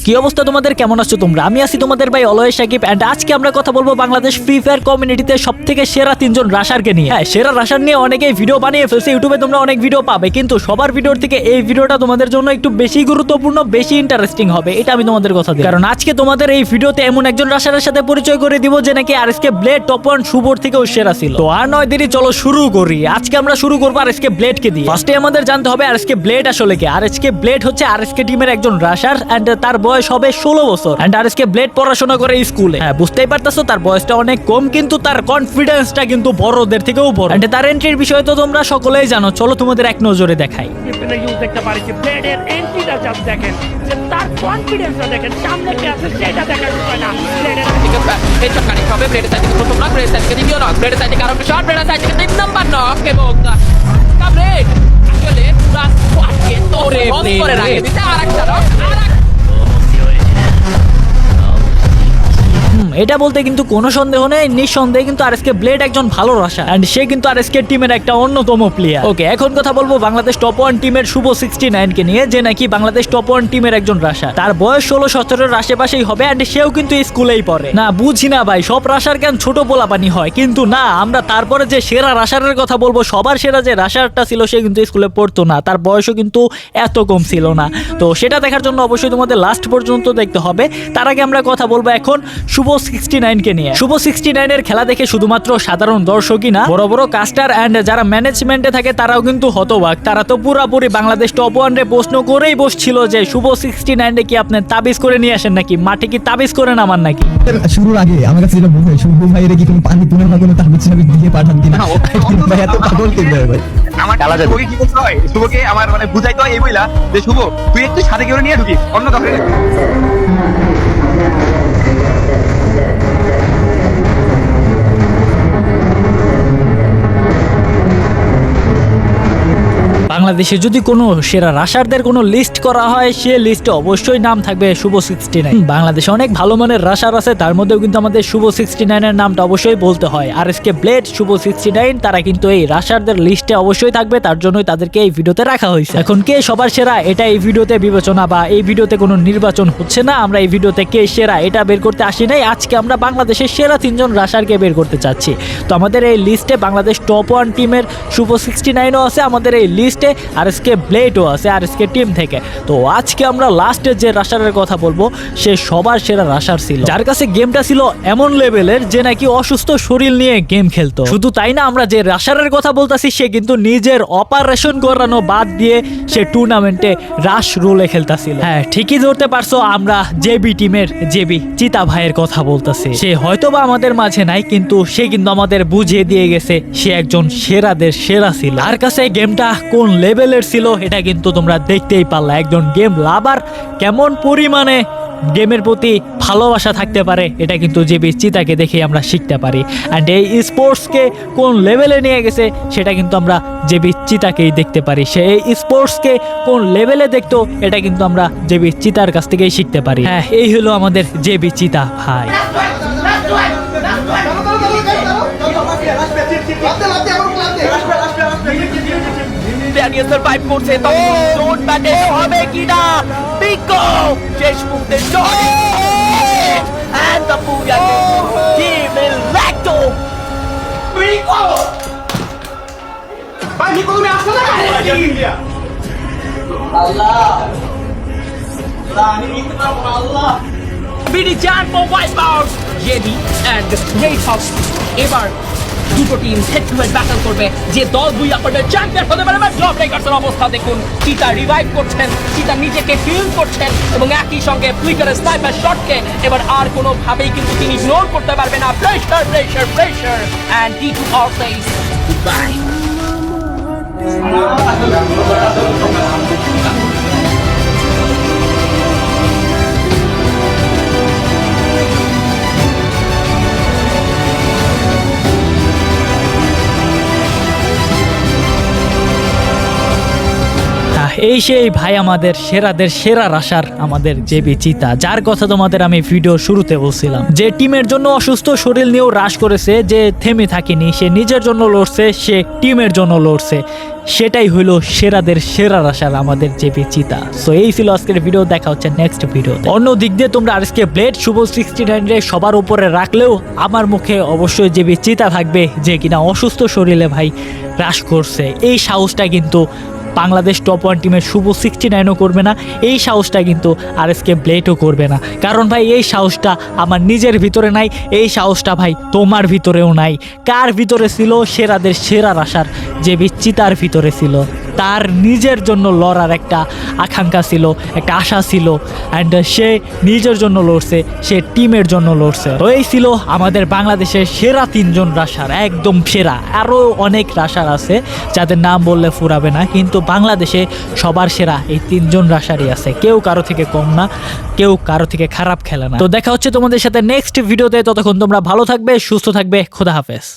কি অবস্থা তোমাদের, কেমন আছো তোমরা? আমি আছি তোমাদের ভাই অলওয়েজ সাকিব এন্ড আজকে আমরা কথা বলবো বাংলাদেশ ফ্রি ফায়ার কমিউনিটিতে সবথেকে সেরা তিনজন রাশারকে নিয়ে। হ্যাঁ, সেরা রাশার নিয়ে অনেকেই ভিডিও বানিয়ে ফেলছে, ইউটিউবে তোমরা অনেক ভিডিও পাবে, কিন্তু সবার ভিডিওর থেকে এই ভিডিওটা তোমাদের জন্য একটু বেশি গুরুত্বপূর্ণ, বেশি ইন্টারেস্টিং হবে, এটা আমি তোমাদের কথা দিই। কারণ আজকে তোমাদের এই ভিডিওতে এমন একজন রাশারের সাথে পরিচয় করে দিব যে নাকি আরএসকে ব্লেড টপ 1 শুভর থেকেও সেরা ছিল। তো আর নয় দেরি, চলো শুরু করি। আজকে আমরা শুরু করবো আরএসকে ব্লেড কে দিয়ে। ফার্স্টে আমাদের জানতে হবে আরএসকে ব্লেড আসলে কি। আরএসকে ব্লেড হচ্ছে আরএসকে টিমের একজন রাশার এন্ড তার বয়স হবে 16 বছর এন্ড আরএসকে ব্লেড পড়াশোনা করে স্কুলে। হ্যাঁ, বুঝতেই পারতাছো তার বয়সটা অনেক কম, কিন্তু তার কনফিডেন্সটা কিন্তু বড়দের থেকেও বড় এন্ড তার এন্ট্রির বিষয় তো তোমরা সকলেই জানো। চলো তোমাদের এক নজরে দেখাই। দেখতে পারি যে ব্লেডের এন্ট্রিটা জাস্ট দেখেন, যে তার কনফিডেন্সটা দেখেন, সামনে কি আছে সেটা দেখার বিষয় না। ব্লেডের হেডশট কানেক্ট হবে, ব্লেডের সাইড থেকে প্রথম নক, ব্লেডের সাইড থেকে দ্বিতীয় নক, ব্লেডের সাইড থেকে আরো শট, ব্লেডের সাইড থেকে 3 নাম্বার নক এবং ব্লেড আসলে পুরো স্কোয়াডকে তোরে বন্ধ করে রাখে দিতে। আরেকটা নক, এটা বলতে কিন্তু কোনো সন্দেহ নেই, নিঃসন্দেহে কিন্তু আরএসকে ব্লেড একজন ভালো রাশার এন্ড সে কিন্তু আরএসকে টিমের একটা অন্যতম প্লেয়ার। ওকে, এখন কথা বলবো বাংলাদেশ টপ 1 টিমের শুভ 69 কে নিয়ে, যে নাকি বাংলাদেশ টপ 1 টিমের একজন রাশার। তার বয়স 16-17 আশেপাশেই হবে এন্ড সেও কিন্তু স্কুলেই পড়ে। না বুঝি না ভাই, সব রাশার কেন ছোট পোলাপানি হয়? কিন্তু না, আমরা তারপরে যে সেরা রাশারের কথা বলবো, সবার সেরা যে রাশারটা ছিল সে কিন্তু স্কুলে পড়তো না, তার বয়সও কিন্তু এত কম ছিল না। তো সেটা দেখার জন্য অবশ্যই তোমাদের লাস্ট পর্যন্ত দেখতে হবে। তার আগে আমরা কথা বলবো এখন শুভ 69 কে নিয়ে। শুভ 69 এর খেলা দেখে শুধুমাত্র সাধারণ দর্শকই না, বড় বড় কাস্টার এন্ড যারা ম্যানেজমেন্টে থাকে তারাও কিন্তু হতবাক। তারা তো পুরাপুরি বাংলাদেশ টপ 1 রে প্রশ্ন করেই বসছিল যে শুভ 69 কি আপনি তাবিজ করে নিয়ে আসেন নাকি, মাঠে কি তাবিজ করে নামান নাকি? শুরুর আগে আমার কাছে যেটা মনে হয়, শুভ ভাইয়ের কি কোনো পানি তুলে না কোনো তাবিজ টাবিজ দিয়ে পাঠান কিনা। ভাই এত পাগল কি ভাই? আমার শুভকে কি করতে হয়, শুভকে আমার মানে বুঝাইতে হয় এই বইলা যে শুভ তুই একটু সাথে কেউ নিয়ে ঢুকিস অন্য কাউকে। বাংলাদেশে যদি কোনো সেরা রাশারদের কোনো লিস্ট করা হয়, সে লিস্টে অবশ্যই নাম থাকবে শুভ 69। বাংলাদেশে অনেক ভালো মানের রাশার আছে, তার মধ্যেও কিন্তু আমাদের শুভ 69 এর নামটা অবশ্যই বলতে হয়। আরএসকে ব্লেড, শুভ 69 তারা কিন্তু এই রাশারদের লিস্টে অবশ্যই থাকবে, তার জন্যই তাদেরকে এই ভিডিওতে রাখা হয়েছে। এখন কে সবার সেরা এটা এই ভিডিওতে বিবেচনা বা এই ভিডিওতে কোনো নির্বাচন হচ্ছে না। আমরা এই ভিডিওতে কে সেরা এটা বের করতে আসি নাই, আজকে আমরা বাংলাদেশের সেরা 3জন রাশারকে বের করতে চাচ্ছি। তো আমাদের এই লিস্টে বাংলাদেশ টপ 1 টিমের শুভ 69ও আছে, আমাদের এই লিস্টে আরএসকে ব্লেডও আছে আরএসকে টিম থেকে। তো আজকে আমরা লাস্টে যে রাশারের কথা বলবো সে সবার সেরা রাশার ছিল, যার কাছে গেমটা ছিল এমন লেভেলের যে নাকি অসুস্থ শরীর নিয়ে গেম খেলতো। শুধু তাই না, আমরা যে রাশারের কথা বলতাছি সে কিন্তু নিজের অপারেশন করানো বাদ দিয়ে সে টুর্নামেন্টে রাশ রোলে খেলতাছিল। হ্যাঁ, ঠিকই ধরতে পারছো, আমরা জেবি টিমের জেবি চিতা ভাইয়ের কথা বলতাছি। সে হয়তোবা আমাদের মাঝে নাই, কিন্তু সে কিন্তু আমাদের বুঝিয়ে দিয়ে গেছে সে একজন সেরাদের সেরা ছিল। তার কাছে গেমটা কোন লেভেলের ছিল এটা কিন্তু তোমরা দেখতেই পারলা। একজন গেম লাভার কেমন পরিমাণে গেমের প্রতি ভালোবাসা থাকতে পারে এটা কিন্তু জেবি চিতাকে দেখে আমরা শিখতে পারি। অ্যান্ড এই স্পোর্টসকে কোন লেভেলে নিয়ে গেছে সেটা কিন্তু আমরা জেবি চিতাকেই দেখতে পারি। সে এই স্পোর্টসকে কোন লেভেলে দেখতো এটা কিন্তু আমরা জেবি চিতার কাছ থেকেই শিখতে পারি। হ্যাঁ, এই হলো আমাদের জেবি চিতা ভাই। সার্ভাইভ করছে, তবে জোন ব্যাটে হবে কিনা। বিকো শেষ মুহূর্তে শট এন্ড দ্য পুয়া টিম ইলেক্টো বিকো ভাই বিকো তুমি আসছো না? আল্লাহ আমি নিতে পারবো না। আল্লাহ বিডি চার ফর হোয়াইট হাউস জেবি এন্ড রেড হাউস। এবার দুটো team head to head battle করবে, যে দল 2 আপনাদের চ্যাম্পিয়ন হতে পারে। জব ব্রেকার্সের অবস্থা দেখুন, চিতা রিভাইভ করছেন, চিতা নিজেকে হিল করছেন এবং একই সঙ্গে ফ্লিকারের স্নাইপার শটকে এবার আর কোনোভাবেই কিন্তু তিনি ইগনোর করতে পারবেন না। Pressure pressure pressure and D to all place bye. এই সেই ভাই আমাদের সেরাদের সেরা রাশার আমাদের জেবি চিতা, যার কথা তোমাদের আমি ভিডিও শুরুতে বলছিলাম, যে টিমের জন্য অসুস্থ শরীর নিয়েও রাশ করেছে, যে থেমে থাকেনি, সে নিজের জন্য লড়ছে, সে টিমের জন্য লড়ছে। সেটাই হইলো সেরাদের সেরা রাশার আমাদের জেবি চিতা। সো এই ছিল আজকের ভিডিও, দেখা হচ্ছে নেক্সট ভিডিওতে। অন্য দিক দিয়ে তোমরা আরএসকে ব্লেড শুভ 69 রে সবার উপরে রাখলেও আমার মুখে অবশ্যই জেবি চিতা থাকবে, যে কিনা অসুস্থ শরীরে ভাই রাশ করছে। এই সাহসটা কিন্তু বাংলাদেশ টপ 1 টিমের শুভ 69ও করবে না, এই সাহসটা কিন্তু আরএসকে ব্লেডও করবে না। কারণ ভাই এই সাহসটা আমার নিজের ভিতরে নাই, এই সাহসটা ভাই তোমার ভিতরেও নাই। কার ভিতরে ছিল? সেরাদের সেরা রাশার জেবি চিতার ভিতরে ছিল। তার নিজের জন্য লড়ার একটা আকাঙ্ক্ষা ছিল, একটা আশা ছিল, অ্যান্ড সে নিজের জন্য লড়ছে, সে টিমের জন্য লড়ছে। তো এই ছিল আমাদের বাংলাদেশের সেরা 3 জন রাশার, একদম সেরা। আরও অনেক রাশার আছে যাদের নাম বললে ফুরাবে না, কিন্তু বাংলাদেশে সবার সেরা এই 3 জন রাশারই আছে। কেউ কারো থেকে কম না, কেউ কারো থেকে খারাপ খেলে না। তো দেখা হচ্ছে তোমাদের সাথে নেক্সট ভিডিওতে। ততক্ষণ তোমরা ভালো থাকবে, সুস্থ থাকবে, খোদা হাফেজ।